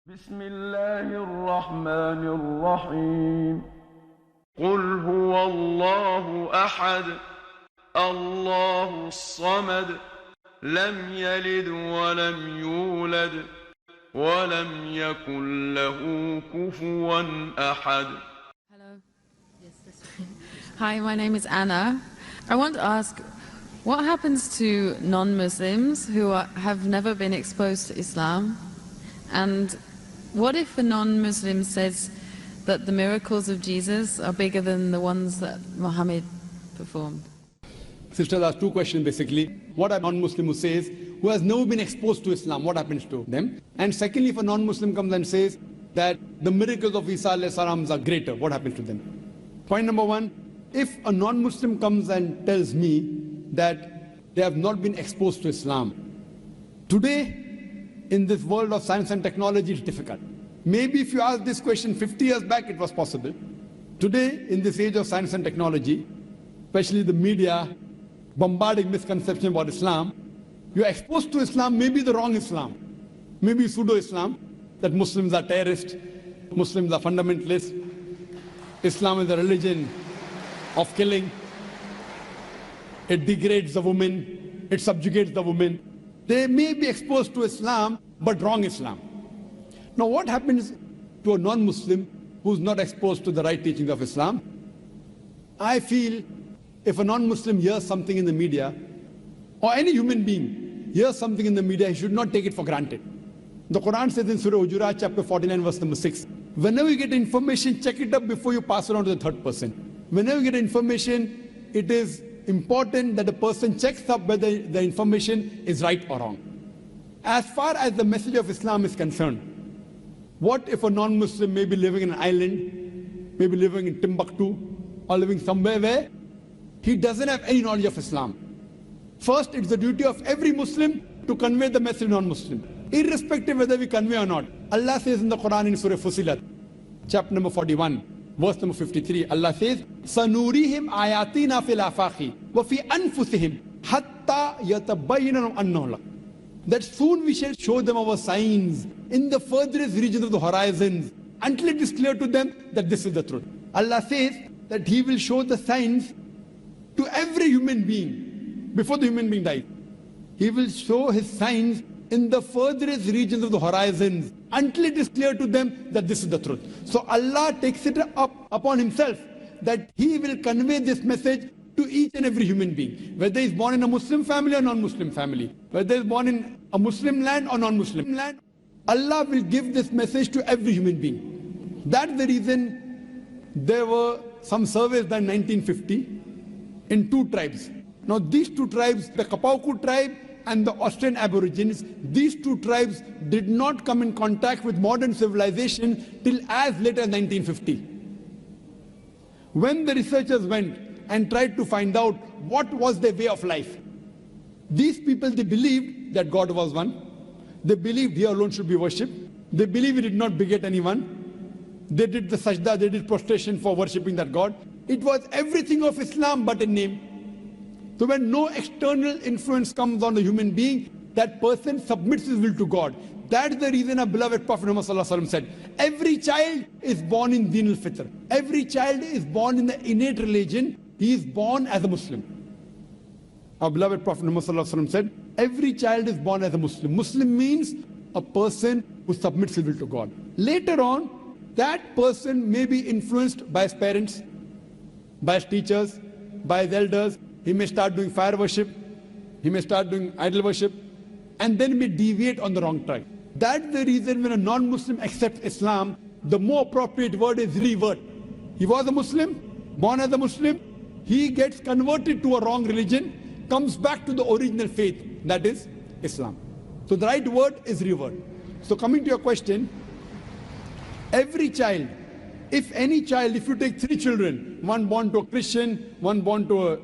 بسم الله الرحمن الرحيم قل هو الله أحد الله الصمد لم يلد ولم يولد ولم يكن له كفوا أحد. Hello. Yes, this way. Hi, my name is Anna. I want to ask, what happens to non-Muslims who have never been exposed to Islam? And what if a non-Muslim says that the miracles of Jesus are bigger than the ones that Muhammad performed? Sisters asked two questions basically. What a non-Muslim who says, who has never been exposed to Islam, what happens to them? And secondly, if a non-Muslim comes and says that the miracles of Isa alayhi salam are greater, what happens to them? Point number one, if a non-Muslim comes and tells me that they have not been exposed to Islam, today in this world of science and technology it's difficult. Maybe if you asked this question 50 years back it was possible. Today in this age of science and technology, especially the media bombarding misconception about Islam, you are exposed to Islam, maybe the wrong Islam, maybe pseudo-Islam, that Muslims are terrorists, Muslims are fundamentalists, Islam is a religion of killing, it degrades the woman, it subjugates the woman. They may be exposed to Islam, but wrong Islam. Now what happens to a non-Muslim who's not exposed to the right teachings of Islam? I feel if a non-Muslim hears something in the media, or any human being hears something in the media, he should not take it for granted. The Quran says in Surah Hujurat chapter 49 verse number 6, whenever you get information, check it up before you pass it on to the third person. Whenever you get information, it is important that the person checks up whether the information is right or wrong. As far as the message of Islam is concerned, what if a non-Muslim may be living in an island, maybe living in Timbuktu, or living somewhere where he doesn't have any knowledge of Islam? First, it's the duty of every Muslim to convey the message to non-Muslim, irrespective whether we convey or not. Allah says in the Quran in Surah Fusilat, chapter number 41, verse number 53, Allah says, "Sanurihim ayatina fil afaqi wa fi anfusihim hatta yatabayyana annahu." That soon we shall show them our signs in the furthest regions of the horizons until it is clear to them that this is the truth. Allah says that He will show the signs to every human being before the human being dies. He will show His signs in the furthest regions of the horizons until it is clear to them that this is the truth. So Allah takes it up upon Himself that He will convey this message to each and every human being, whether he's born in a Muslim family or non-Muslim family, whether he's born in a Muslim land or non-Muslim land. Allah will give this message to every human being. That's the reason there were some surveys done in 1950 in two tribes. Now these two tribes, the Kapauku tribe and the Australian Aborigines, these two tribes did not come in contact with modern civilization till as late as 1950. When the researchers went and tried to find out what was their way of life, these people, they believed that God was one. They believed He alone should be worshipped. They believed He did not beget anyone. They did the sajda, they did prostration for worshipping that God. It was everything of Islam but a name. So when no external influence comes on a human being, that person submits his will to God. That's the reason our beloved Prophet Muhammad said, every child is born in Deen al-Fitr. Every child is born in the innate religion. He is born as a Muslim. Our beloved Prophet Muhammad said, every child is born as a Muslim. Muslim means a person who submits his will to God. Later on, that person may be influenced by his parents, by his teachers, by his elders. He may start doing fire worship, he may start doing idol worship, and then may deviate on the wrong track. That's the reason when a non-Muslim accepts Islam, the more appropriate word is revert. He was a Muslim, born as a Muslim, he gets converted to a wrong religion, comes back to the original faith, that is Islam. So the right word is revert. So coming to your question, every child, if any child, if you take three children, one born to a Christian, one born to a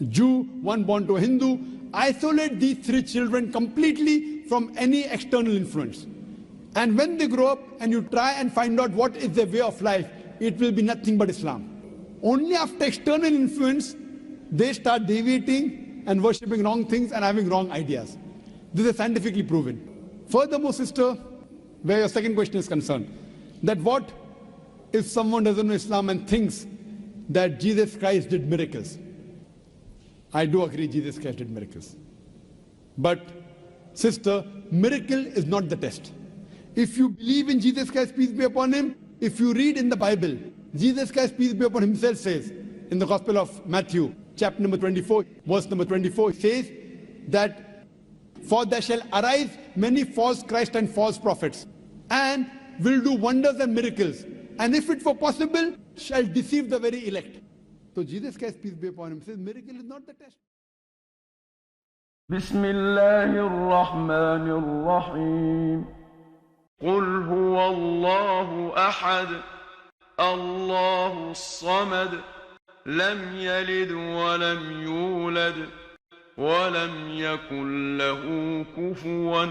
Jew, one born to a Hindu, isolate these three children completely from any external influence. And when they grow up and you try and find out what is their way of life, it will be nothing but Islam. Only after external influence, they start deviating and worshipping wrong things and having wrong ideas. This is scientifically proven. Furthermore, sister, where your second question is concerned. That what if someone doesn't know Islam and thinks that Jesus Christ did miracles? I do agree Jesus Christ did miracles. But, sister, miracle is not the test. If you believe in Jesus Christ, peace be upon him, if you read in the Bible, Jesus Christ, peace be upon him, himself says in the Gospel of Matthew, chapter number 24, verse number 24, says that for there shall arise many false Christ and false prophets, and will do wonders and miracles, and if it were possible, shall deceive the very elect. So Jesus Christ, peace be upon him, says miracle is not the test. بسم الله الرحمن الرحيم قل هو الله أحد الله الصمد لم يلد ولم يولد ولم يكن له كفوا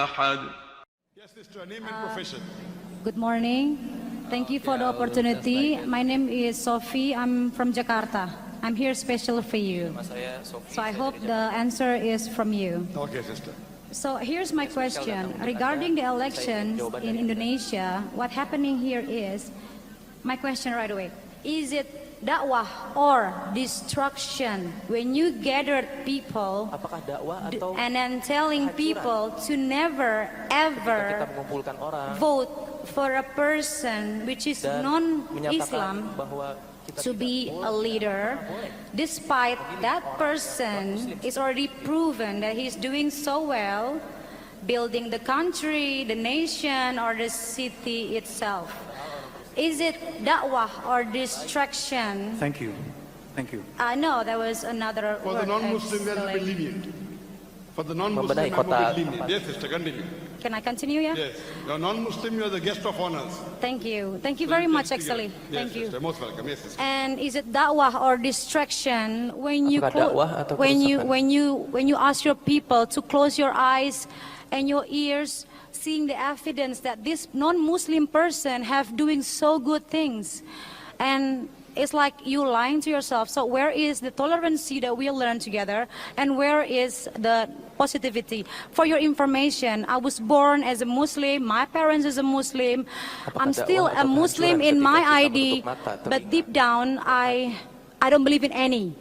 أحد. Yes, sister, name and profession. Good morning. Thank you for the opportunity. My name is Sophie. I'm from Jakarta. I'm here special for you. So I hope the answer is from you. Okay, sister. So here's my question. Regarding the elections in Indonesia, what happening here is, my question right away, is it dakwah or destruction when you gathered people Apakah dakwah atau and then telling people to never ever kita mengumpulkan orang vote for a person which is dan non-Islam menyatakan bahwa kita to tidak be a leader, despite that person is already proven that he's doing so well, building the country, the nation, or the city itself. Is it da'wah or distraction? Thank you. Thank you. No, there was another For the word. non-Muslim, they are a bit lenient. For the non-Muslim, Membenahi I'm a kota. bit lenient. Yes, sister, continue. Can I continue, yeah? Yes. You're non-Muslim, you're the guest of honors. Thank you. Thank you very much, actually. Yes, Thank you. sister, most welcome. Yes, sister. And is it da'wah or distraction when you Apakah dakwah atau when kerusakan? you ask your people to close your eyes and your ears, seeing the evidence that this non-Muslim person have doing so good things, and it's like you lying to yourself. So where is the tolerancy that we learn together, and where is the positivity? For your information, I was born as a Muslim, my parents is a Muslim, I'm still a Muslim in my ID, but deep down I don't believe in any.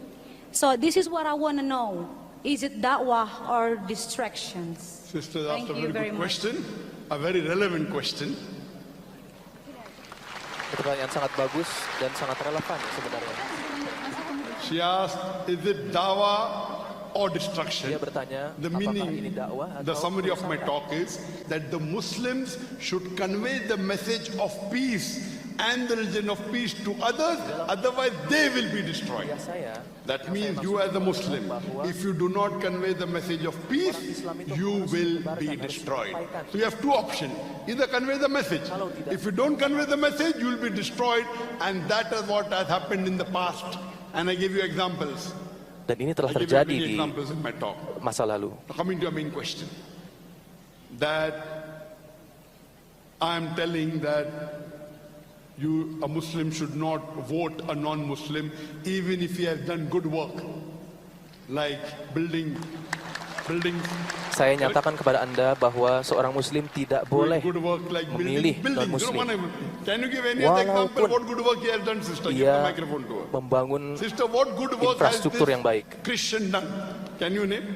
So this is what I want to know. Is it da'wah or distractions? Sister asked a Thank you very very good much. question, a very relevant question. Pertanyaan sangat bagus dan sangat relevan sebenarnya. She asked, is it dawah or destruction? Dia bertanya, The apakah ini meaning, dakwah the atau summary of my kerusakan? talk is that the Muslims should convey the message of peace and the religion of peace to others, otherwise they will be destroyed. Saya, That means you as a Muslim, if you do not convey the message of peace, you will be destroyed. So you have two options. Either convey the message. If you don't convey the message, you will be destroyed. And that is what has happened in the past. And I give you examples. dan ini telah I give you terjadi many di examples in my talk. masa lalu. Now, coming to your main question. That I am telling that a Muslim should not vote a non-Muslim even if he has done good work, like building. Saya nyatakan kepada Anda bahwa seorang Muslim tidak boleh Good work like memilih building. non-Muslim. Can you give any other example Walaupun what good work he has done, sister? Give the Dia microphone to her. membangun Sister, what good work has infrastruktur this yang baik. Christian done? Can you name?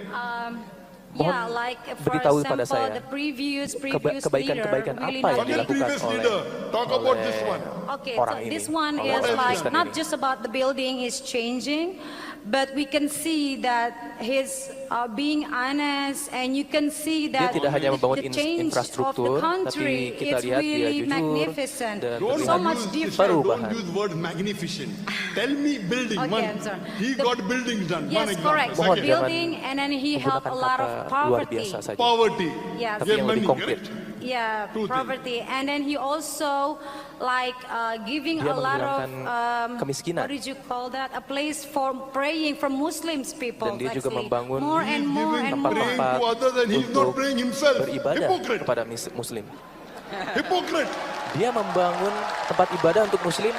Yeah, like for beritahu example, kepada saya, the previous kebaikan-kebaikan leader really apa yang Forget dilakukan previous oleh leader. Talk about this one. Okay, orang so ini, this one oleh is orang like Kristen not ini. just about the building is changing, but we can see that his being honest, and you can see that tidak hanya membangun the change of the infrastruktur, country, tapi kita it's lihat dia really jujur magnificent, dan Don't so much use, different. Perubahan. Don't use word magnificent. Tell me building. Okay, one. I'm sorry. He got buildings done. One Yes, example. correct. Mohon Second, jangan Building, and then he helped a lot of luar poverty. biasa saja. poverty. Yes. Tapi Give yang money, lebih konkret. correct? Yeah, Two things. poverty, and then he also like giving Dia a lot of menghilangkan kemiskinan. what did you call that? A place for praying for Muslims people. Dan dia juga actually. membangun more and He's more giving and praying more. tempat-tempat to others and he's not untuk praying himself. beribadah Hypocrite. kepada Muslim. Hypocrite. Dia membangun tempat ibadah untuk Muslim,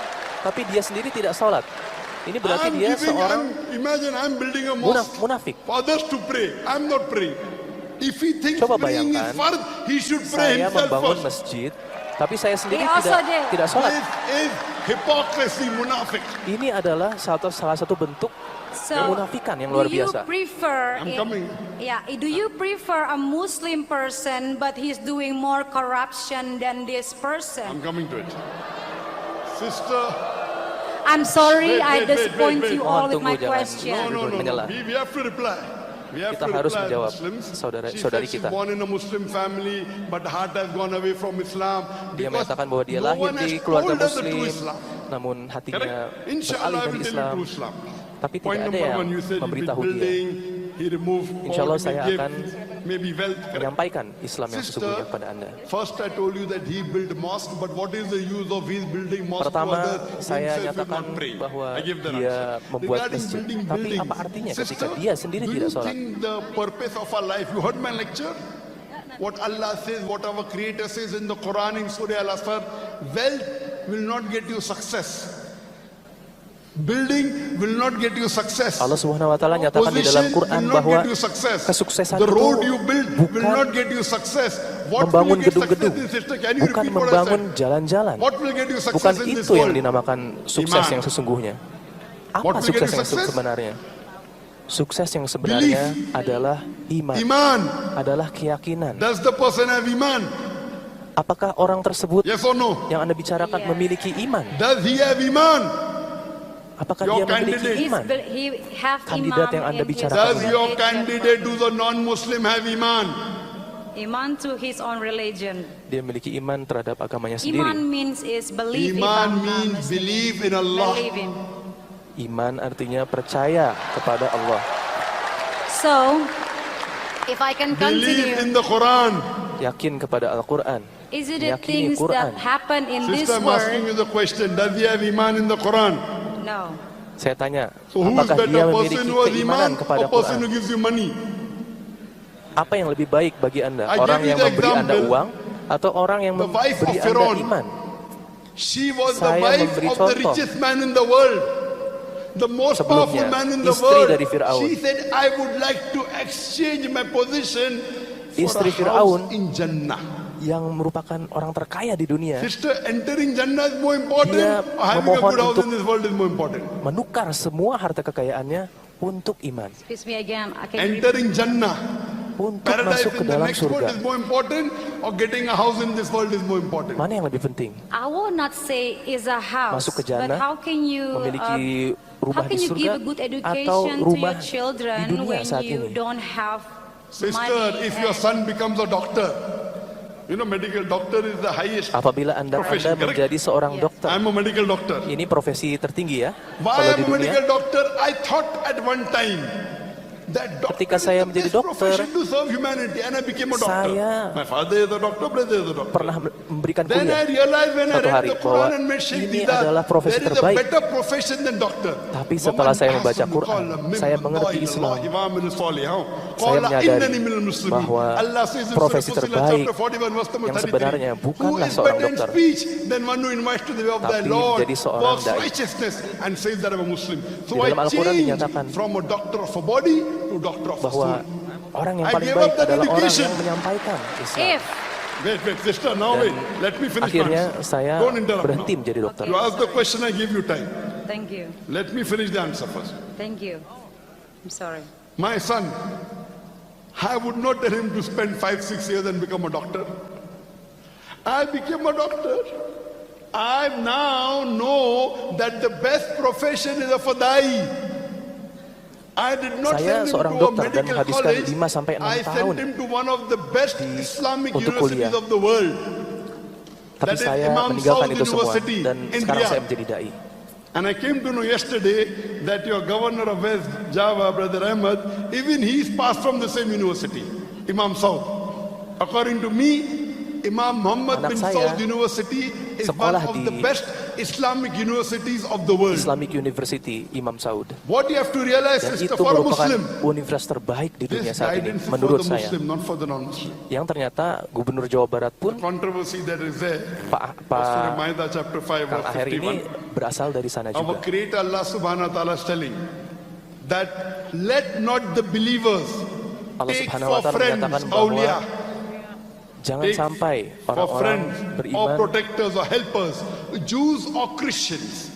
tapi dia sendiri tidak sholat. Ini berarti dia seorang Imagine I'm building a mosque munafik. for others to pray. I'm not praying. If he thinks Coba praying is bayangkan, fard, he should pray Saya himself membangun first. masjid, tapi saya sendiri He also tidak sholat. This is hypocrisy, munafik. Ini adalah salah satu bentuk So, kemunafikan yang luar do you biasa. prefer? I'm coming. Yeah. Do you prefer a Muslim person, but he's doing more corruption than this person? I'm coming to it. Sister, I'm sorry, Wait, I wait, disappoint wait, wait. you all with Mohon my tunggu, jangan. question. no. Menyela. We have to reply. We have Kita to harus reply menjawab Muslims. saudari She said she's kita. born in a Muslim family, but heart has gone away from Islam. Dia because mengatakan bahwa dia no lahir one has di keluarga told her the true Muslim, Islam. namun hatinya Correct? Insya beralih Allah, I dari will tell you Islam. true Islam. Tapi Point tidak ada number yang one, you said he built memberitahu dia. building, he removed Insya Allah all saya the akan gifts, maybe wealth. Correct? menyampaikan Islam yang Sister, sesungguhnya kepada Anda. first I told you that he built mosque, but what is the use of his building mosque to Pertama, others? saya Himself will nyatakan not pray. bahwa I give the dia answer. membuat Regarding masjid. building Tapi buildings, apa artinya ketika sister, dia sendiri do tidak you sholat? think the purpose of our life, you heard my lecture? What Allah says, what our Creator says in the Quran in Surah Al-Asr, wealth will not get you success. Building will not get you success. Allah Subhanahu wa taala nyatakan di dalam Position Quran will not bahwa get you success. kesuksesan The itu road you build will bukan not get you success. What membangun will you get gedung-gedung, success in, sister? Can you bukan repeat what I membangun said? jalan-jalan. What will get you Bukan success in this itu yang world? dinamakan sukses Iman. yang sesungguhnya. What Apa will sukses get you yang success? sebenarnya? Sukses yang sebenarnya adalah iman, Iman. adalah keyakinan. Does the person have iman? Apakah orang tersebut Yes or no? yang Anda bicarakan Yes. memiliki iman? Does he have iman? Apakah Your dia memiliki candidate. iman? He have Kandidat imam yang Anda in his bicarakan. Does your religion. candidate who's a non-Muslim have iman? Iman to his own religion. Dia memiliki iman terhadap agamanya Iman sendiri. means is believe Iman in means believe in Allah. Believe in. Iman artinya percaya kepada Allah. So, if I can Believe in continue, the Quran. Yakin kepada Al-Quran. is it the Meyakini things Quran. that happen in this Sister, I'm asking you world? the question. Does he have iman in the Quran? No. Saya tanya, So who is apakah better, dia person memiliki who has iman keimanan kepada or person who Quran? gives you money? Apa yang lebih baik bagi Anda? I Orang gave you yang the memberi Anda example. uang atau orang yang The wife memberi of Anda Firaun. iman? She was the Saya wife memberi of the contoh. richest man in the world. The most powerful Sebelumnya, man in the istri world. dari Firaun. She said, I would like to exchange my position for Istri a Firaun. house in Jannah. Yang merupakan orang terkaya di dunia Sister, entering Jannah is more important Dia or having a memohon good house untuk- in this world is more important? menukar semua harta kekayaannya untuk iman, Excuse me again. I can repeat. Entering Jannah, untuk paradise masuk ke in the dalam next world surga. is more important or getting a house in this world is more important? Mana yang lebih penting? I will not say is a house, Masuk ke but jannah, how can you memiliki rumah how can di you surga, give a good atau education to rumah your children di dunia when saat you ini? don't have Sister, money? if your and- son becomes a doctor, you know medical doctor is the highest. Apabila Anda Profession, correct? menjadi seorang Yes. dokter, I'm a medical doctor. ini profesi tertinggi ya. Why Kalau I'm di a dunia, medical doctor? I thought at one time that doctor Ketika is saya the menjadi best dokter, profession to serve humanity, and I became a doctor. saya My father is a doctor, brother is a doctor. pernah memberikan Then I kuliah. realized when I Satu read hari the bahwa Quran and met Sheikh ini Didat, adalah profesi there is a terbaik. better profession than doctor. Tapi setelah saya membaca Quran, saya mengerti Islam. Saya menyadari bahwa profesi terbaik yang sebenarnya bukanlah seorang dokter, tapi menjadi seorang dai. Di dalam Al-Quran dinyatakan bahwa orang yang paling baik adalah orang yang menyampaikan Islam. If Wait, sister, now wait. Let me finish my Akhirnya answer. saya Don't interrupt berhenti now. menjadi dokter. You ask the question, I give you time. thank you, Let me finish the answer first. thank you. I'm sorry. My son, I would not tell him to spend 5-6 years and become a doctor. I became a doctor. I now know that the best profession is a fadai. I did not Saya send him seorang to a dokter dan medical menghabiskan college. 5 sampai 6 I tahun sent him to one of the best Islamic untuk universities kuliah. of the world. Tapi That is saya Imam meninggalkan Saud itu semua University dan in sekarang Riyadh. saya menjadi dai. And I came to know yesterday that your governor of West Java, Brother Ahmed, even he is passed from the same university, Imam Saud. According to me, Imam Muhammad Anak bin saya Saud University is one sekolah of the di best Islamic universities of the world. Islamic University Imam Saud. What you have to realize, Dan sister, itu for a merupakan Muslim, universitas terbaik di dunia this saat ini, guidance is for menurut the saya. Muslim, not for the non-Muslim. Yang ternyata Gubernur Jawa Barat pun, Controversy that is there. Pak Surah Ma'idah chapter 5 Kang verse Aher ini 51. berasal dari sana Our juga. Creator Allah subhanahu wa ta'ala is telling that let not the believers Allah take Subhanahu wa for Ta'ala friends menyatakan bahwa awliya, jangan take sampai for orang-orang friends or beriman protectors or helpers, Jews or Christians.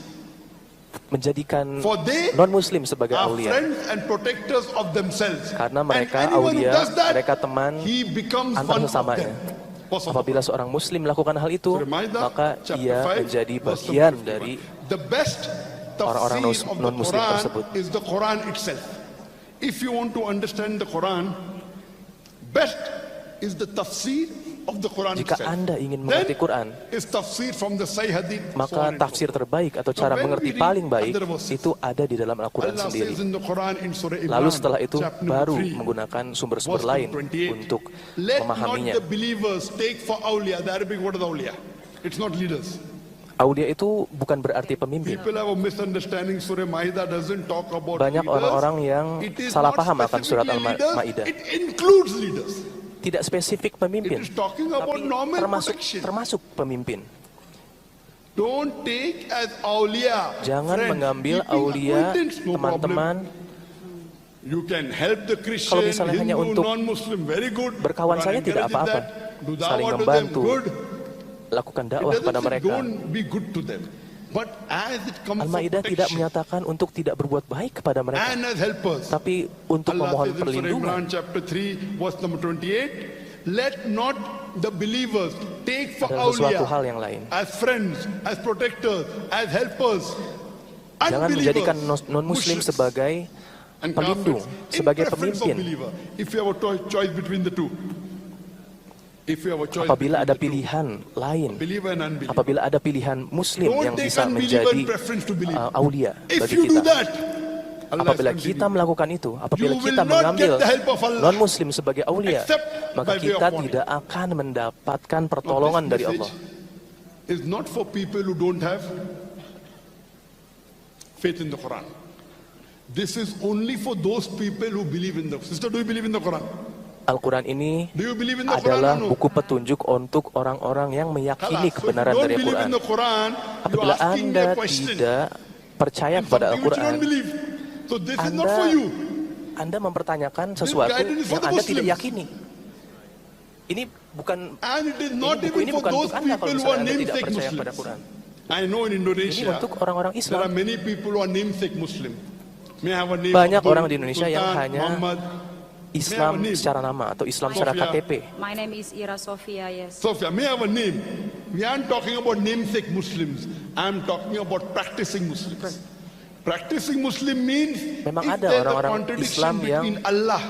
menjadikan For they non-muslim sebagai are aulia. friends and protectors of themselves. Karena And mereka anyone who aulia, does that, mereka teman he becomes antar one of sesamanya. them. Apabila seorang muslim melakukan hal itu, Surah Maidah, maka chapter ia 5, menjadi verse bagian 51. dari The best orang-orang tafsir of the non-Muslim Quran tersebut. is the Quran itself. If you want to understand the Quran, best is the tafsir of the Quran jika itself. Anda ingin Then mengerti Quran, is tafsir from the Sahih Hadith, so maka on and so tafsir terbaik atau cara when mengerti we read paling baik other verses, itu ada di dalam Al-Quran Allah sendiri. says in the Quran in Surah Imran, Lalu setelah itu chapter number baru 3, menggunakan sumber-sumber verse lain 28. untuk Let memahaminya. not the believers take for awliya. The Arabic word is awliya. It's not leaders. Aulia itu bukan berarti pemimpin. People have a misunderstanding. Surah Maidah doesn't talk about Banyak leaders. orang-orang yang It is salah not paham akan surat specifically leaders, Al-Maidah. It includes leaders. Tidak spesifik It pemimpin, is talking about tapi normal protection. termasuk pemimpin. Don't take as awliya. Jangan friends, mengambil keeping aulia acquaintance, no teman-teman. problem. You can help the Christian, Kalau misalnya hanya Hindu, untuk non-Muslim, very good. berkawan Quran saja tidak encourages apa-apa. that. Do Saling da'wah to them, membantu, good. lakukan It dakwah doesn't pada say mereka. don't be good to them. But as it comes for Al-Maidah tidak protection menyatakan untuk tidak berbuat baik kepada mereka, and as helpers, tapi untuk Allah memohon says in Surah perlindungan. Imran chapter 3 verse number 28, let not the believers take for Adalah sesuatu awliya hal yang lain. as friends, as protectors, as helpers, Jangan menjadikan unbelievers, non-muslim mushriks, sebagai and pelindung, kafirs, in sebagai preference of pemimpin. believer. If you have a choice between the two, if you have a choice Apabila between ada the two, pilihan lain, believer and unbeliever, apabila ada pilihan muslim don't yang take bisa unbeliever menjadi in preference to believer. aulia If bagi you do kita. that, Allah Apabila has kita continued. melakukan itu, apabila You will kita not mengambil get the help of Allah, non-muslim sebagai aulia, except maka by way kita of warning. tidak akan mendapatkan Now, pertolongan this dari message Allah. is not for people who don't have faith in the Quran. This is only for those people who believe in the. Sister, do you believe in the Quran? Al-Quran ini Do you believe in the adalah Quran or no? buku petunjuk untuk orang-orang yang meyakini Khalas. So if you kebenaran don't dari believe Al-Quran. in the Quran, Apabila you're asking me Anda a question. tidak percaya kepada Something which you Al-Quran, don't believe. So this is not for you. Anda mempertanyakan sesuatu guidance is for yang the Anda tidak Muslims. yakini. Ini bukan And it is not buku even ini for bukan those untuk Anda kalau people who misalnya are Anda tidak namesake percaya pada Muslims. Quran. I know in Ini Indonesia, untuk orang-orang there Islam. are many people who are namesake Muslim. May I have a name? Banyak Abdul, orang di Indonesia yang Sultan, hanya Muhammad. Islam May I have a name? secara nama atau Islam secara Sofia. KTP. My name is Ira Sofia, yes. Sophia, may I have a name? We aren't talking about namesake Muslims. I'm talking about practicing Muslims. Practicing Muslim means Memang if ada there's a orang-orang contradiction Islam yang between Allah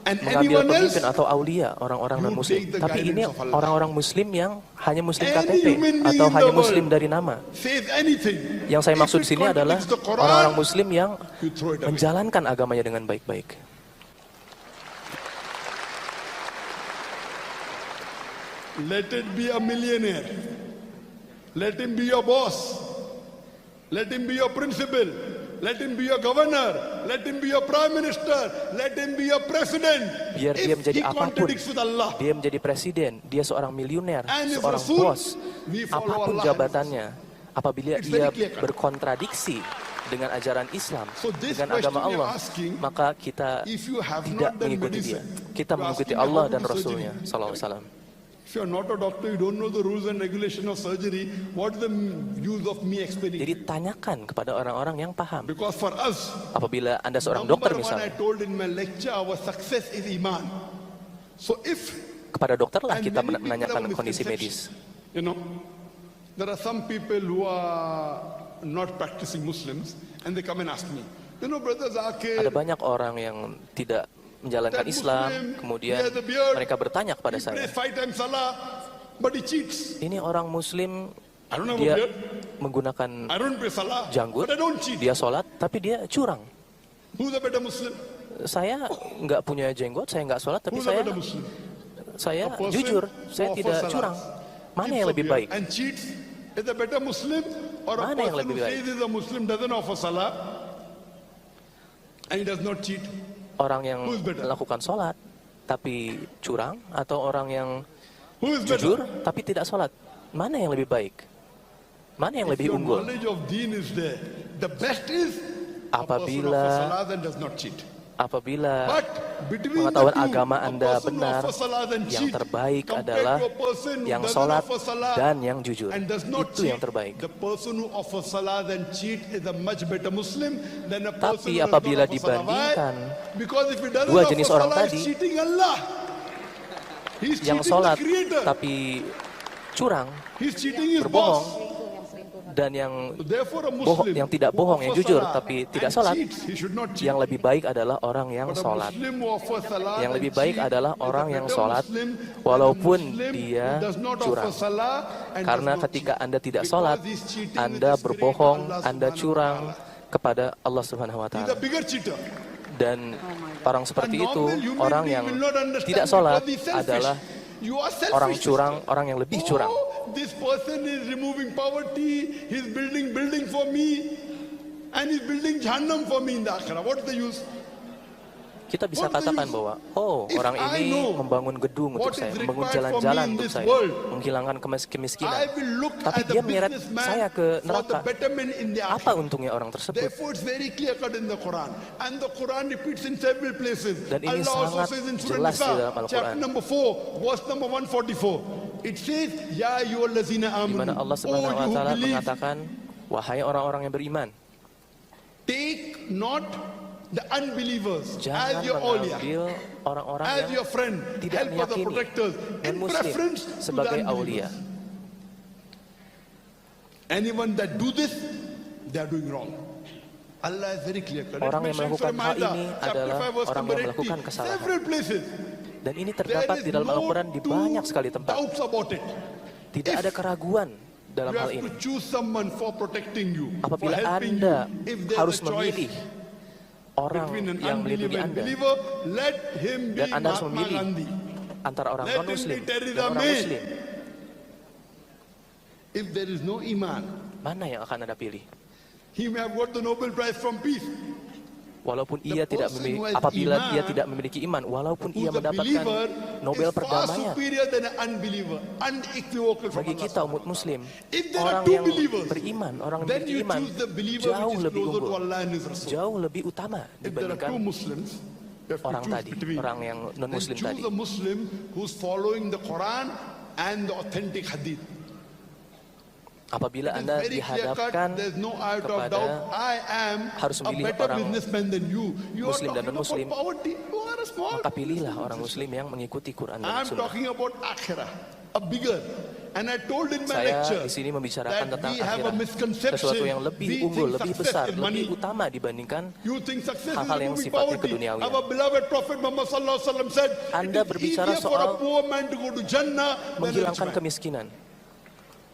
and mengambil anyone else, pemimpin atau aulia orang-orang you non-muslim. take the Tapi ini guidance of Allah. orang-orang muslim yang hanya muslim Any KTP human being atau in hanya the muslim world dari nama. says anything. Yang saya If maksud it sini adalah contradicts the Quran, orang-orang muslim yang you throw it away. menjalankan agamanya dengan baik-baik. Let it be a millionaire. Let him be your boss. Let him be your principal. Let him be your governor. Let him be your prime minister. Let him be your president. Biar dia If menjadi he apapun, contradicts with Allah, dia menjadi presiden, dia seorang miliuner, And if seorang Rasul, bos, we follow apapun Allah. jabatannya, apabila It's dia very clear-cut. berkontradiksi dengan ajaran Islam, So this dengan agama question you're Allah, asking, maka kita if you have tidak not done mengikuti dia. medicine, Kita you're mengikuti asking Allah how to dan do Rasulnya, surgery. Sallallahu Alaihi Wasallam. if you're not a doctor, you don't know the rules and regulation of surgery, what is the use of me explaining? Jadi tanyakan kepada orang-orang yang paham. Because for us, Apabila Anda seorang number dokter one I misalnya, told in my lecture, our success is iman. So if kepada dokterlah and kita many people menanyakan have a kondisi medis. misconception, you know, there are some people who are not practicing Muslims, and they come and ask me, you know, Brother Zakir, Ada banyak orang yang tidak menjalankan that Islam, Muslim, kemudian he has a beard, mereka bertanya kepada he saya, prays 5 times salah, but he cheats. ini orang Muslim, I don't have a dia beard, menggunakan I don't pray salah, janggut, but I don't cheat. dia sholat, tapi dia curang. Who's a better Muslim? Saya nggak punya jenggot, saya nggak sholat, tapi Who's a better Muslim? saya A person jujur, who saya offers tidak salah, curang. Mana keeps yang a lebih beard, baik? and cheats is a better Muslim, or a Mana yang person lebih who baik? says he's a Muslim doesn't offer salah and he does not cheat? Orang yang Who's better? melakukan sholat, tapi curang, atau orang yang Who is jujur, better? tapi tidak sholat? Mana yang lebih baik? Mana yang If lebih your unggul? knowledge of deen is there, the best is a person Apabila- offers salah and does not cheat. Apabila But pengetahuan agama Anda benar, yang terbaik adalah yang sholat dan yang jujur. Itu yang terbaik. Tapi apabila dibandingkan dua jenis orang tadi, yang sholat tapi curang, berbohong, dan yang tidak bohong, yang jujur tapi tidak sholat, yang lebih baik adalah orang yang sholat. Yang lebih baik adalah orang yang sholat walaupun dia curang. Karena ketika Anda tidak sholat, Anda berbohong, Anda curang kepada Allah Subhanahu wa Ta'ala. Dan orang seperti itu, orang yang tidak sholat adalah orang curang, orang yang lebih curang. This person is removing poverty, he's building buildings for me, and he's building Jahannam for me in the Akhirah. What's the use? Kita bisa katakan bahwa, orang ini membangun gedung untuk saya, membangun jalan-jalan untuk saya, menghilangkan kemiskinan. Tapi dia menyeret saya ke neraka. Apa untungnya orang tersebut? Dan ini sangat jelas di dalam Al-Quran. Di mana Allah Subhanahu wa Ta'ala mengatakan, wahai orang-orang yang beriman, take not the unbelievers jangan as your awliya, mengambil orang-orang as yang your friend, tidak helpers or meyakini protectors, in non-Muslim preference to the sebagai unbelievers. aulia. Anyone that do this, they are doing wrong. Allah is very clear. Orang yang melakukan hal ini adalah orang yang melakukan kesalahan. Several places. Dan ini terdapat di dalam Al-Quran di banyak sekali tempat. Doubts about it. Tidak ada keraguan dalam You hal have ini. to choose someone for protecting you, for Apabila helping Anda you. If there's harus a choice memilih orang between an yang melindungi unbeliever and Anda, believer, let him be dan Anda harus Mahatma memilih Gandhi. antara orang Let him non-Muslim be Theresa dan orang May. Muslim, If there is no iman, mana yang akan Anda pilih? he may have got the Nobel Prize from peace. Walaupun ia tidak memiliki, apabila dia tidak memiliki iman, walaupun ia Who's a mendapatkan believer Nobel is far perdamaian. superior than an unbeliever, unequivocal from Bagi Allah kita umat Muslim, If there are orang two yang believers, beriman, orang yang then memiliki you iman, choose the believer jauh which is lebih closer to unggul, Allah and His Rasul. jauh lebih utama If there are dibandingkan two Muslims, you have to orang choose tadi, between. orang yang non-Muslim Then tadi. choose a Muslim who's following the Quran and the authentic hadith. Apabila It is Anda very dihadapkan clear-cut, there's no out of kepada doubt. I am harus a memilih better orang businessman than you. You are Muslim dan talking non-Muslim, about poverty. You are a small. maka pilihlah orang Muslim yang mengikuti Quran dan I'm Sunnah. talking about akhirah, a bigger. And I told in my Saya lecture di sini membicarakan that tentang we have a akhirat, misconception. sesuatu yang lebih We unggul, think lebih success besar, is money. lebih utama dibandingkan You think success hal-hal is yang removing sifatnya poverty. keduniawian. Our beloved Prophet Muhammad sallallahu alaihi wasallam said, Anda it is berbicara easier for a soal poor man to go to Jannah than a rich menghilangkan man. kemiskinan.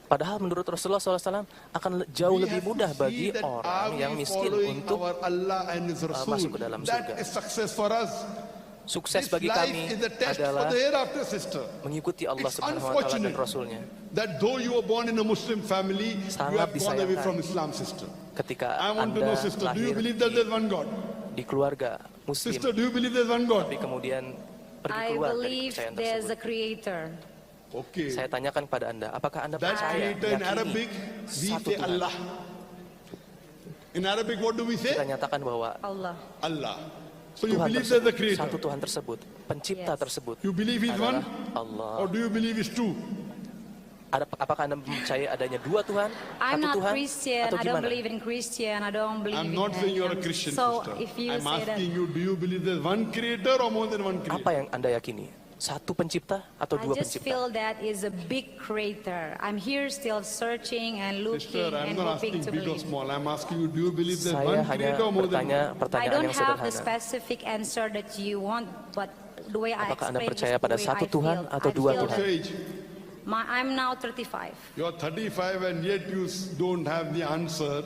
Padahal menurut Rasulullah SAW akan jauh We lebih have to mudah see bagi that are orang we yang miskin following untuk our Allah and His Rasul. masuk ke dalam surga. That is success for us. Sukses This bagi life kami is a test for adalah the hereafter, sister. mengikuti Allah It's Subhanahu wa Ta'ala dan unfortunate Rasulnya. that though you were born in a Muslim family, you Sangat have gone away disayangkan from Islam, sister. Ketika I want to Anda know, sister, do you lahir believe that there's one God? di keluarga Muslim, Sister, do you believe there's one God? tapi kemudian pergi I keluar dari believe kepercayaan there's a tersebut. creator. Okay. Saya tanyakan kepada Anda, apakah Anda That percaya, creator in Arabic, meyakini we satu say Tuhan? Allah. In Arabic, what do we say? Kita nyatakan bahwa Allah. Allah. So you Tuhan believe there's a tersebut, creator. satu Tuhan tersebut, pencipta Yes. tersebut You believe He's one? adalah Allah. Or do you believe He's two? Apakah Anda percaya adanya dua Tuhan, I'm satu not Tuhan, Christian. atau I don't gimana? believe in Christian. I don't believe I'm in not saying you're a him. Christian, So sister. if you I'm say that, asking you, do you believe there's one creator or more than one creator? Apa yang Anda yakini? Satu pencipta atau I dua just pencipta? feel that is a big creator. I'm here still searching and looking Sister, I'm and not hoping asking to big or believe. small. I'm asking you, do you believe there's Saya one hanya creator or more than bertanya one? I pertanyaan don't yang have the sederhana. specific answer that you want, but the way I Apakah Anda explain percaya is the pada way satu I Tuhan feel. atau I dua feel Tuhan? What's your that age? I'm now 35. You're 35 and yet you don't have the answer.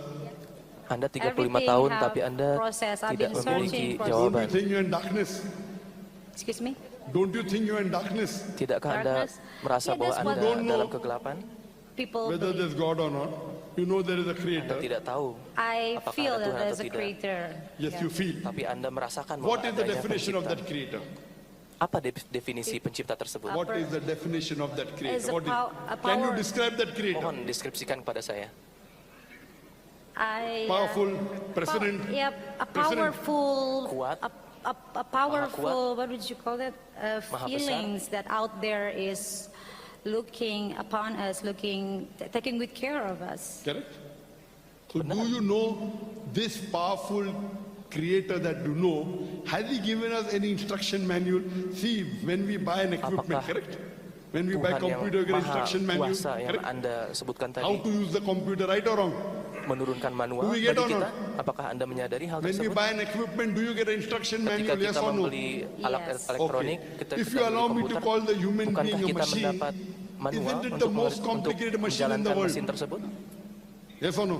Anda 35 Everything tahun have tapi Anda process. I've tidak been memiliki searching for- Don't jawaban. you think you're in darkness? Excuse me? Don't you think you're in darkness? Tidakkah Anda Darkness? merasa Yeah, bahwa that's what- Anda Don't know. dalam kegelapan? People Whether believe. there's God or not. You know there is a Anda creator. tidak tahu, I apakah feel ada that Tuhan atau there's a tidak. creator. Yes, Yeah. you feel. Tapi Anda merasakan bahwa What is the adanya definition of pencipta. that creator? Apa definisi pencipta tersebut? What is the definition of that Is creator? a What is, a can you power. describe that creator? Mohon deskripsikan kepada saya. I, Powerful president. Yeah, a President. powerful, Kuat. a powerful, what would you call that? Maha Feelings that out there is looking upon us, taking good care of us. Correct? So do you know this powerful creator that you know, has he given us any instruction manual? See, when we buy an equipment, Apakah correct? When we buy Tuhan yang computer, we get maha instruction manual, kuasa yang correct? Anda sebutkan How tadi to use the computer, right or wrong? menurunkan manual Do we bagi get or kita. not? Apakah Anda menyadari hal When we tersebut? buy an equipment, do you get an instruction Ketika manual, yes kita or no? membeli alat Yes. elektronik, Okay. kita If kita you beli allow me to komputer, call the human bukankah being a kita machine, mendapat manual isn't it the untuk most complicated machine in the menjalankan world? mesin tersebut? Yes or no?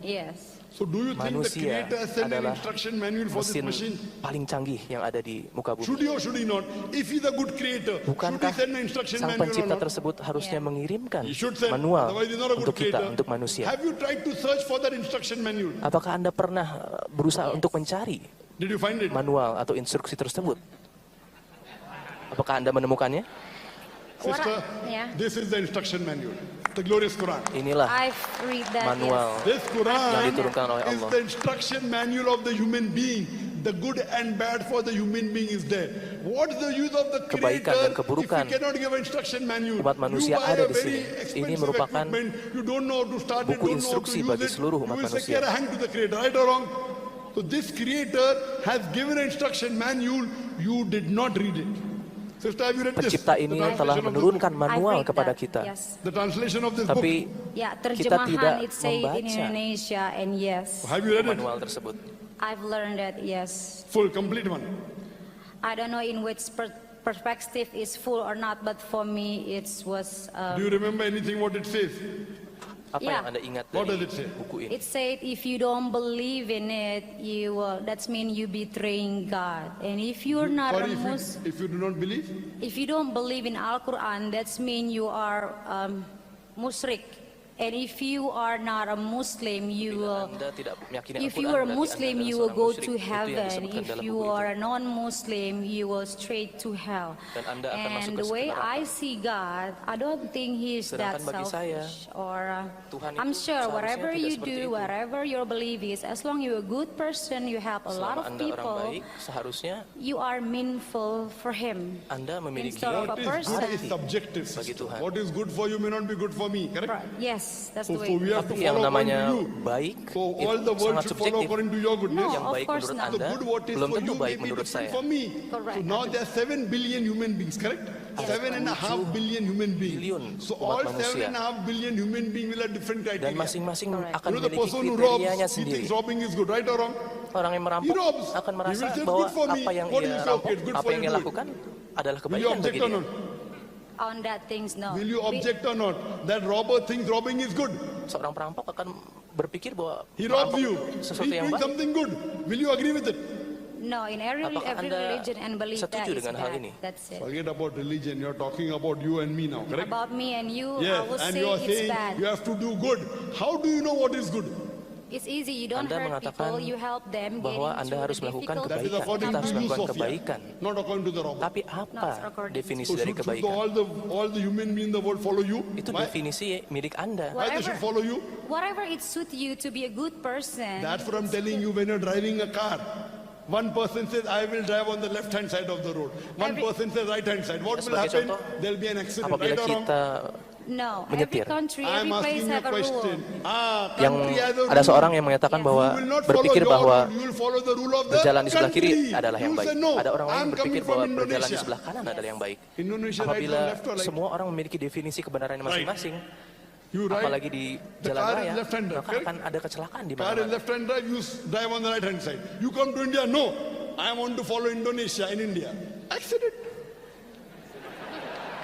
Yes. So do you think the Manusia creator has sent an adalah instruction manual for this mesin machine? paling canggih yang ada di muka Should bumi. he or should he not? If he's a good creator, should he Bukankah send an instruction sang manual or pencipta not? tersebut harusnya Yeah. mengirimkan He should send, manual otherwise he's not a good untuk kita, creator. untuk manusia? Have you tried to search for that instruction manual? Apakah Anda pernah berusaha untuk mencari Did you find it? manual atau instruksi tersebut? Apakah Anda menemukannya? Sister, Yeah. this is the instruction manual, the glorious Quran. Inilah I've read that. manual This yang Quran diturunkan oleh is Allah. the instruction manual of the human being. The good and bad for the human being is there. What's the use of the Kebaikan creator dan keburukan if he cannot give an instruction manual? umat manusia You buy ada a di very sini. Ini expensive merupakan equipment, you don't know how to start it, buku don't know how to instruksi use bagi it. seluruh You umat will manusia. secure a hand to the creator, right or wrong? So this creator has given an instruction manual, you did not read it. Sister, have you read this? Pencipta The ini translation telah of this menurunkan book? manual I've read kepada that, kita. Yes. The translation of this book. Tapi Ya, kita tidak terjemahan it say in membaca Indonesia, and yes, Have you read it? manual tersebut. I've learned that. Yes. Full, complete one. I don't know in which perspective is full or not, but for me it was. Do you remember anything what it says? Apa Yeah. yang Anda ingat What dari does it say? buku ini? It said if you don't believe in it, that's mean you betraying God. And if you're not Sorry, a Muslim, if you do not believe? if you don't believe in Al Quran, that's mean you are musyrik. And if you are not a Muslim, you will. Anda tidak meyakini If Al-Quran, you are berarti Muslim, Anda you adalah will go seorang to musyrik. Itu yang heaven. disebutkan If dalam you buku itu. are a non-Muslim, you will straight to hell. Dan Anda akan masuk And ke the way neraka. I see God, I don't think He's that Sedangkan bagi saya, selfish. Or Tuhan I'm itu sure seharusnya whatever tidak you seperti do, itu. whatever your belief is, as long you're a good person, you help a lot Selama of Anda orang people, baik, seharusnya you are meaningful for Him. Anda memiliki Instead of What a is person. good is subjective. Bagi Sister. Tuhan. What is good for you may not be good for me. Correct? Yes, that's So, the so we way. have to Tapi yang follow according namanya to you. baik So itu all the world sangat should follow subjektif. according to your goodness. No, Yang of baik course menurut not. The Anda good what is belum for tentu you may baik be menurut different saya. for me. Correct. So now there are 7 billion human beings, correct? 7.5 billion human beings. billion So umat all manusia. 7.5 billion human beings will have different Dan criteria. masing-masing Correct. akan You know the memiliki person who robs, kriterianya he sendiri. thinks robbing is good, right or wrong? Orang yang He merampok robs. akan He merasa will say, bahwa "Good for me." apa yang What do ia you say? rampok, Okay, good apa for yang you, ia do it. lakukan adalah Will you kebaikan bagi object or dia. not? On that things, no. Will you object or not? That robber thinks robbing is good. Seorang perampok akan berpikir bahwa He robs merampok you. sesuatu He's yang doing baik. something good. Will you agree with it? No, in every Apakah Anda religion and belief that setuju is dengan hal bad. ini? That's it. Forget about religion. You're talking about you and me now, correct? About me and you, I Yes, will and say you are it's saying bad. you have to do good. How do you know what is good? It's easy. You don't Anda hurt mengatakan people. You help them. bahwa getting Anda through harus the melakukan difficult That is kebaikan. according Kita to harus you, melakukan Sophia, kebaikan. not according to the robber. Tapi No, apa it's according. definisi So dari should kebaikan? all the human beings in the world follow you? Itu Why? definisi milik Anda. Why they should follow you? Whatever it suits you to be a good person. That's what I'm telling you when you're driving a car. One person says, I will drive on the left-hand side of the road. One person says right-hand side. What will Sebagai happen? contoh, There'll be an accident, Apabila right or wrong? kita No, menyetir. every country, I'm every place asking you a have a rule. question. yang Country has a ada rule. seorang yang menyatakan Yes. bahwa You will not follow berpikir your bahwa rule, you will follow the rule of the berjalan di sebelah kiri country. adalah yang You baik. say, no, Ada orang lain I'm berpikir coming from bahwa berjalan di Indonesia. sebelah kanan adalah yang baik. Indonesia right or Apabila left or right? semua orang memiliki definisi kebenarannya masing-masing, You right. apalagi di The jalan car is raya, left-hand drive, maka correct? akan ada kecelakaan di Car is mana-mana. left-hand drive, you drive on the right-hand side. You come to India, no. I want to follow Indonesia in India. Accident.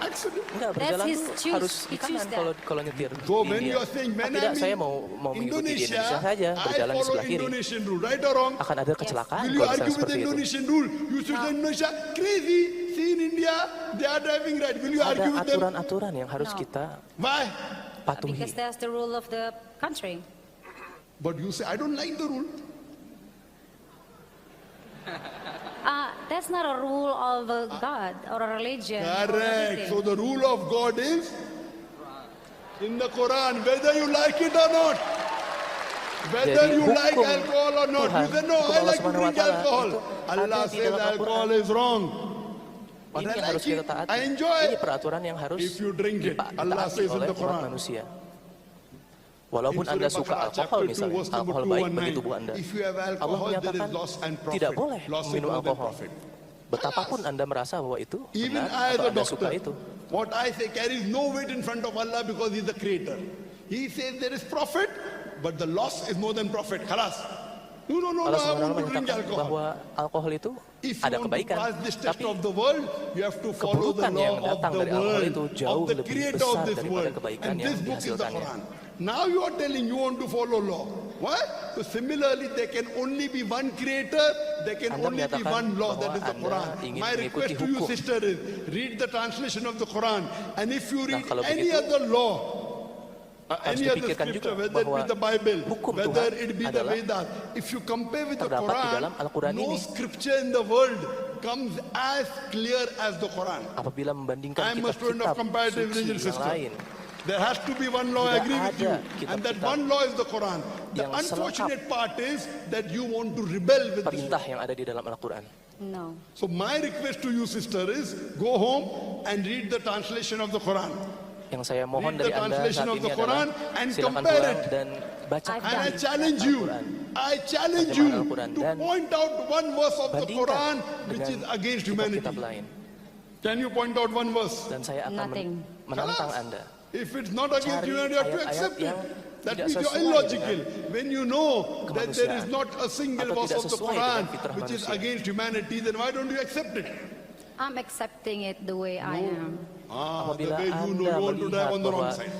Accident. Enggak, berjalan his tuh choose. harus He di kanan choose that. kalau nyetir So di when India. you are saying, when Tidak, I'm saya in mau mengikuti di Indonesia saja, I berjalan di follow sebelah kiri. Indonesian rule, right or wrong? Akan ada kecelakaan Will you kalau argue misalnya with the seperti itu. Indonesian rule? You should say Indonesia crazy. See in India, they are driving right. Will you Ada argue with them? aturan-aturan yang harus No. kita Why? patuhi. Because that's the rule of the country. But you say, I don't like the rule. That's not a rule of a God or a religion. or Correct. anything. So the rule of God is in the Quran, whether you like it or not. Whether Jadi you like hukum alcohol or not, Tuhan, you say no, hukum I Allah like to Subhanahu wa drink Ta'ala alcohol. itu Allah ada di says dalam alcohol Al-Quran. is wrong. But Ini I yang harus like kita it. taati. I enjoy Ini it. peraturan yang harus If you drink it, Allah ditaati says in oleh the umat Quran. manusia. Walaupun In Anda Surah suka Baqarah, alkohol chapter 2, misalnya, verse number alkohol baik 219, bagi tubuh Anda. if you have Allah alcohol, there is menyatakan loss and profit. tidak boleh Loss is minum more than alkohol. profit. Betapapun Anda merasa bahwa itu Even benar I as atau a Anda suka doctor, itu. what I say carries no weight in front of Allah because He's the creator. He says there is profit, but the loss is more than profit. Khalas. No, Allah I SWT want to drink menyatakan alcohol. bahwa alkohol itu If ada you want to kebaikan, pass this test tapi of the world, you have to follow the keburukan yang law of datang the dari alkohol itu world, jauh of the lebih creator of besar this daripada world. kebaikan And yang this book is the dihasilkannya. Quran. Now you are telling you want to follow law. Why? So similarly, there can only be one creator, there can Anda only be menyatakan one law, that bahwa is the Anda Quran. ingin My request mengikuti to you, hukum. sister, is read the translation of the Quran. And if you read kalau any begitu, other law, harus any other dipikirkan scripture, juga whether it be bahwa the Bible, hukum whether Tuhan it be the adalah Vedas, if you compare with the terdapat di Quran, dalam Al-Quran no ini. scripture in the world comes as clear as the Quran. Apabila membandingkan I'm a student kitab-kitab of comparative suci religion yang system. lain, There has to be one law, I Tidak agree with you. ada And that kitab-kitab one law is the Quran. The yang unfortunate part is that you want to rebel with this perintah law. yang ada di dalam Al-Quran. No. So my request to you, sister, is go home and read the translation of the Quran. Yang saya mohon Read the dari Anda translation saat of ini the adalah Quran and silakan compare pulang it. dan baca I've And I done. challenge you, I challenge you Terjemahan Al-Quran to dan point out one verse of the bandingkan Quran which dengan is against humanity. kitab-kitab lain. Can you point out one verse? Dan saya akan Nothing. menantang Anda. If it's not against Cari humanity, you have to ayat-ayat accept it. yang That tidak means you're sesuai illogical. When you know that there is kemanusiaan not a single atau verse tidak of the sesuai Quran dengan fitrah which is manusia. against humanity, then why don't you accept it? I'm accepting it the way I am. The Apabila way you know Anda you want to drive melihat on the wrong bahwa side.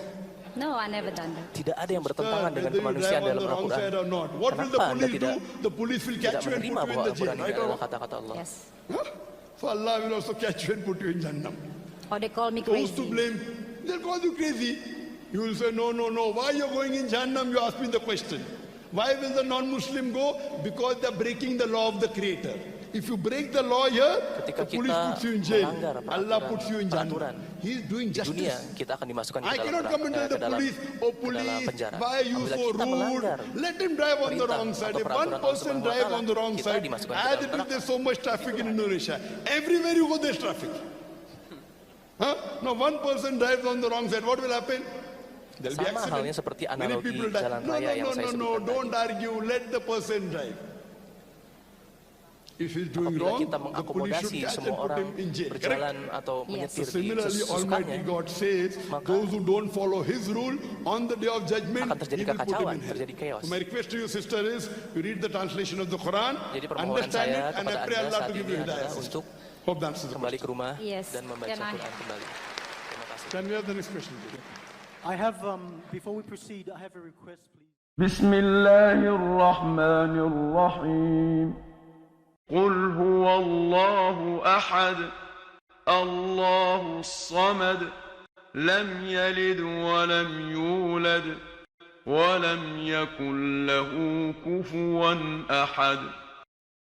No, I never done that. tidak ada yang bertentangan dengan Whether you kemanusiaan drive on dalam the wrong Al-Quran, side or not. What will the kenapa Anda police tidak do? The police will tidak catch you and menerima put you bahwa in the jail, Al-Quran ini right or adalah wrong? kata-kata Allah? Yes. Huh? So Allah will also catch you and put you in Jannah. Or they call me So who's to crazy. blame? They'll call you crazy. You will say, no. Why you're going in Jannah? You ask me the question. Why will the non-Muslim go? Because they're breaking the law of the Creator. If you break the law here, Ketika the police kita puts you in jail. melanggar Allah puts you in peraturan Jannah. He's doing di dunia, justice. kita akan dimasukkan I cannot come and tell the police, oh ke dalam police, penjara. why are you Apabila so kita rude? melanggar Let him drive on the perintah wrong side. atau If one peraturan Allah person Subhanahu wa drives Ta'ala, on the wrong kita side, dimasukkan ke as dalam it is, neraka. there's so much traffic in Indonesia. Everywhere you go, there's traffic. Huh? Now one person drives on the wrong side, what will happen? There'll be Sama halnya accident. seperti Many analogi people die. jalan raya yang saya No, sebutkan don't tadi. argue. Let the person drive. If he's doing Apabila wrong, kita the police mengakomodasi should catch and semua put orang him in jail. Correct? berjalan atau Yes. menyetir di Similarly, Almighty sesukanya, God says, maka those who don't follow His rule on the day of judgment, akan terjadi He will put them kekacauan, in hell. terjadi chaos. So my request to you, sister, is you read the translation of the Quran, Jadi permohonan understand saya it, and I kepada pray Anda Allah saat to give ini you adalah hidayah. untuk Hope that answers the kembali question. ke rumah Yes. dan membaca Can I- Quran kembali. Terima kasih. Can we have the next question, please? I have, before we proceed, I have a request, please. بسم الله الرحمن الرحيم قل هو الله أحد الله الصمد لم يلد ولم يولد ولم يكن له كفوا أحد